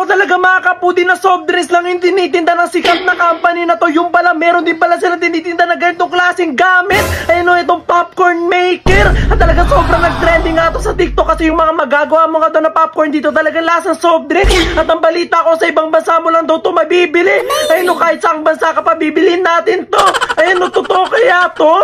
talaga mga kapudi na soft drinks lang yung tinitinda ng sikat na company na to. Yung pala, meron din pala sila tinitinda na ganitong klaseng gamit. Ayun o, itong popcorn maker. At talaga sobrang nag-trending nga to sa TikTok kasi yung mga magagawa mo nga to na popcorn dito talaga lasang soft drinks. At ang balita ko sa ibang bansa mo lang daw to mabibili. Ayun o, kahit saang bansa ka pa, bibilin natin to. Ayun o, totoo kaya to?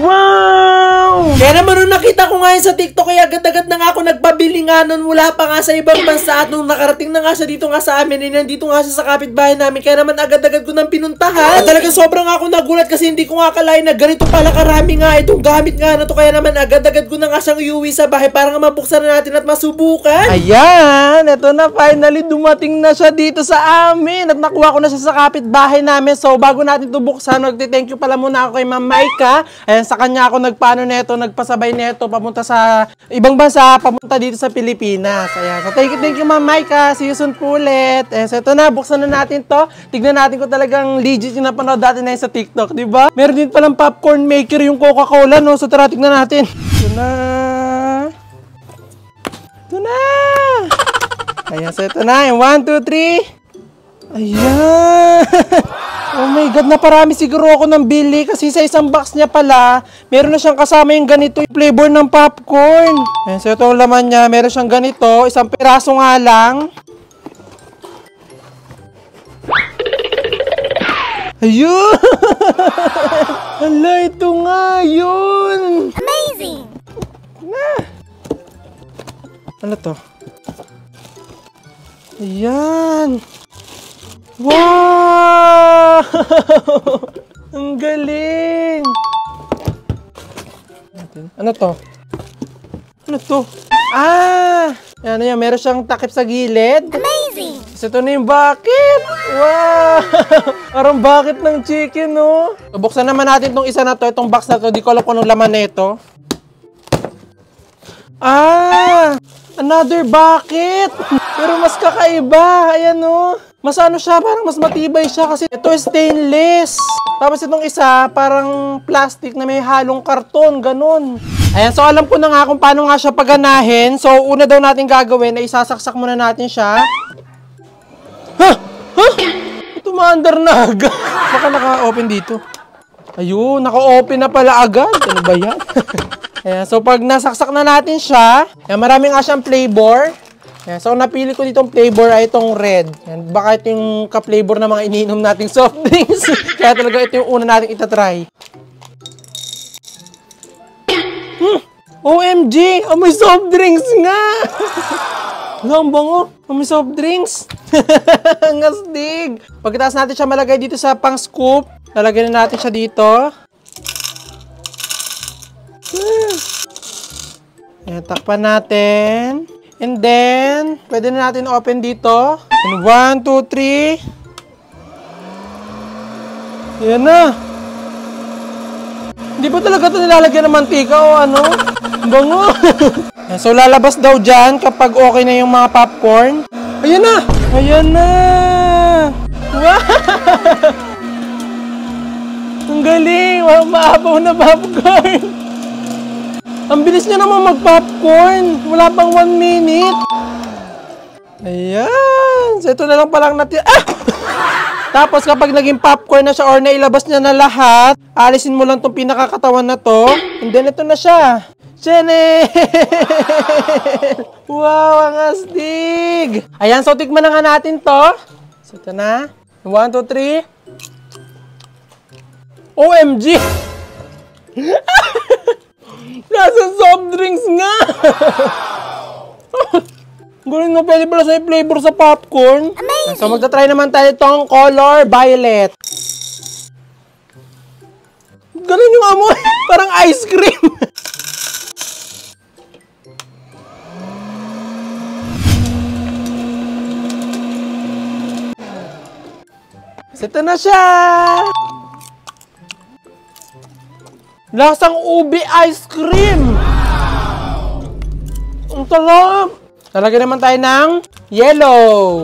Wow! Kaya naman nung nakita ko nga yun sa TikTok, kaya agad-agad na nga ako nagpabili nga nun mula pa nga sa ibang bansa. At nung nakarating na nga siya dito nga sa amin, nandito nga siya sa kapitbahay namin, kaya naman agad-agad ko nang pinuntahan. At talaga sobrang ako nagulat kasi hindi ko nga akalain na ganito pala karami nga itong gamit nga na to. Kaya naman agad-agad ko na nga siyang iuwi sa bahay para nga mabuksan na natin at masubukan. Ayan, eto na, finally dumating na siya dito sa amin. At nakuha ko na siya sa kapitbahay namin. So bago natin ito buksan, magti-thank you pala muna ako kay Ma'am Maika. Ayan, sa kanya ako nagpaano neto, nagpasabay neto papunta sa ibang bansa, papunta dito sa Pilipinas. Ayan, so thank you Ma'am Maika. See you soon po ulit. Ayan, so ito na, buksan na natin to. Tignan natin kung talagang legit yung napanood natin na sa TikTok, di ba? Meron din palang popcorn maker yung Coca-Cola, no? So tara, tignan natin. Ito na. Ito na. Ayan, so ito na. 1, 2, 3. Ayan. Oh my God, naparami siguro ako ng bili kasi sa isang box niya pala, meron na siyang kasama yung ganito, yung flavor ng popcorn. Ayan, so ito ang laman niya, meron siyang ganito, isang piraso nga lang. Ayun! Hala, ito nga yun! Amazing! Ano to? Ayan! Wow! Ang galing! Ano to? Ano to? Ah! Ano yan? Meron siyang takip sa gilid. Amazing! So, ito na yung bucket! Wow! Parang bucket ng chicken, no? So, buksan naman natin itong isa na to. Itong box na to. Di ko alam kung anong laman na ito. Ah! Another bucket! Pero mas kakaiba. Ayan, no? Mas ano siya, parang mas matibay siya kasi ito stainless. Tapos itong isa, parang plastic na may halong karton, ganun. Ayan, so alam ko na nga kung paano nga siya paganahin. So, una daw natin gagawin ay isasaksak muna natin siya. Ha? Ha? Ito maandar na agad. Baka naka-open dito. Ayun, naka-open na pala agad. Ano ba yan? Ayan, so pag nasaksak na natin siya, ayan, marami nga siyang flavor. Ayan, so napili ko ditong flavor ay itong red. Ayan, baka ito yung ka-flavor na mga iniinom nating soft drinks. Kaya talaga ito yung una nating itatry. OMG! Amoy soft drinks nga! Ang bango! Amoy soft drinks! Ang astig! Pagkatapos natin siya malagay dito sa pang scoop, lalagyan na natin siya dito. Ayan, takpan natin. And then, pwede na natin open dito. 1, 2, 3. Ayan na. Hindi ba talaga ito nilalagyan ng mantika o ano? Bango. So, lalabas daw dyan kapag okay na yung mga popcorn. Ayan na. Ayan na. Wow. Ang galing. Wow, maapaw na popcorn. Ang bilis niya naman mag-popcorn. Wala pang 1 minute. Ayan. So, ito na lang palang natin. Ah! Tapos, kapag naging popcorn na siya or nailabas niya na lahat, alisin mo lang itong pinakakatawan na to. And then, ito na siya. Chanel! Wow, ang astig! Ayan, so tikman na nga natin to. So, ito na. 1, 2, 3. OMG! Nasa soft drinks nga! Galing na, pwede pala sa flavor sa popcorn. Amazing! So, magta-try naman tayo itong color violet. Galing yung amoy. Parang ice cream. Ito na siya. Lasang ube ice cream. Ang sarap. Talagyan naman tayo ng yellow.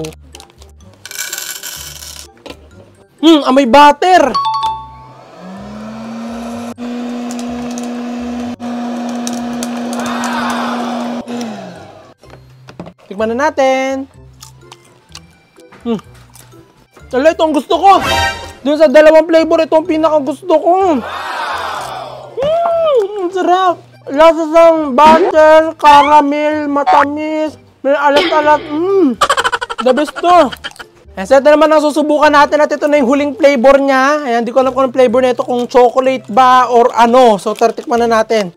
Amoy butter. Tikman na natin. Tala, ito ang gusto ko. Doon sa dalawang flavor, ito ang pinakagusto ko. Ang sarap. Lasa ng butter, caramel, matamis, may alat-alat. The best to. So ito naman ang susubukan natin at ito na yung huling flavor niya. Ayan, hindi ko alam kung anong flavor na ito, kung chocolate ba or ano. So tartikman na natin.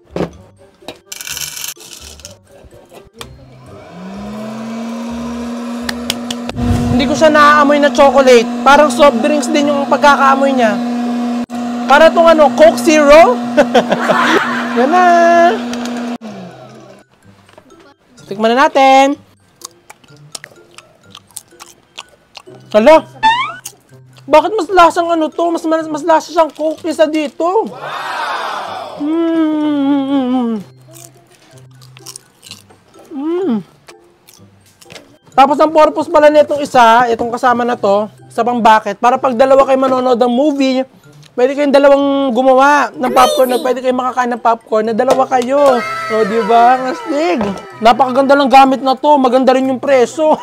Hindi ko siya naaamoy na chocolate. Parang soft drinks din yung pagkakaamoy niya. Para itong ano, Coke Zero. Yan na. Tikman na natin. Hala. Bakit mas lasang ano to? Mas lasa siyang Coke kaysa dito. Tapos ang purpose pala nitong isa, itong kasama na to, sa pang bucket, para pag dalawa kayo manonood ng movie, pwede kayong dalawang gumawa ng popcorn, pwede kayong makakain ng popcorn na dalawa kayo. O, diba? Ang astig. Napakaganda lang gamit na to. Maganda rin yung preso.